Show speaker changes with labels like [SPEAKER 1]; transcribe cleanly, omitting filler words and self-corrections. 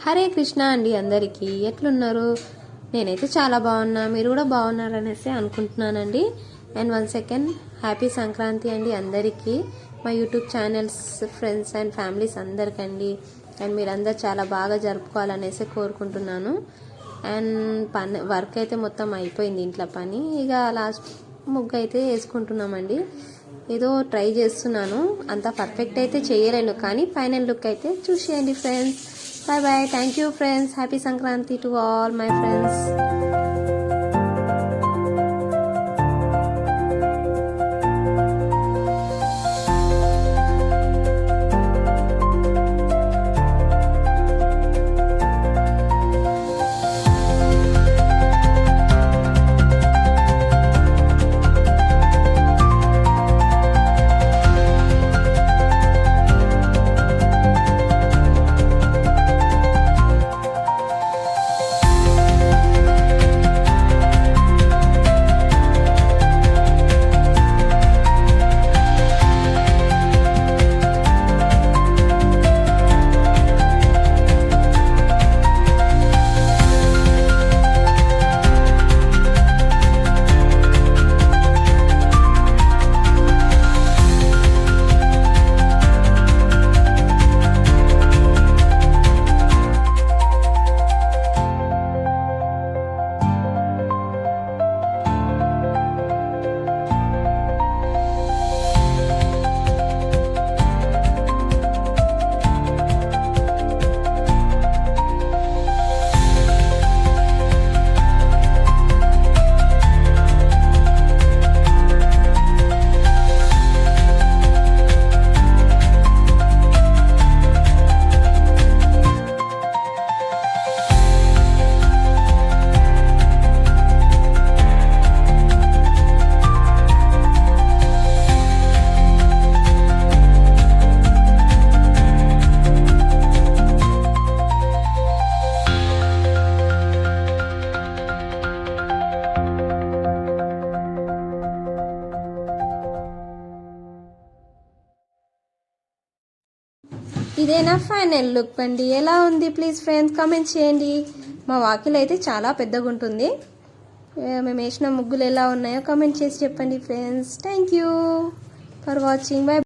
[SPEAKER 1] హరే కృష్ణ అండి అందరికీ ఎట్లున్నారు? నేనైతే చాలా బాగున్నా, మీరు కూడా బాగున్నారనేసి అనుకుంటున్నానండి. అండ్ 1 సెకండ్ హ్యాపీ సంక్రాంతి అండి అందరికీ, మా YouTube channels friends and families అందరికండి. అండ్ మీరందరూ చాలా బాగా జరుపుకోవాలనేసి కోరుకుంటున్నాను. అండ్ వర్క్ అయితే మొత్తం అయిపోయింది, ఇంట్లో పని. ఇక లాస్ట్ ముగ్గు అయితే వేసుకుంటున్నామండి. ఏదో ట్రై చేస్తున్నాను, అంత పర్ఫెక్ట్ అయితే చేయలేను, కానీ ఫైనల్ లుక్ అయితే చూసేయండి friends. Bye bye. Thank you friends. Happy Sankranti to all my friends. ఇదేనా ఫైనల్ లుక్ అండి. ఎలా ఉంది ప్లీజ్ ఫ్రెండ్స్ కామెంట్ చేయండి. మా వాకిల్ అయితే చాలా పెద్దగా ఉంటుంది. మేము వేసిన ముగ్గులు ఎలా ఉన్నాయో కామెంట్ చేసి చెప్పండి friends. Thank you for watching. By.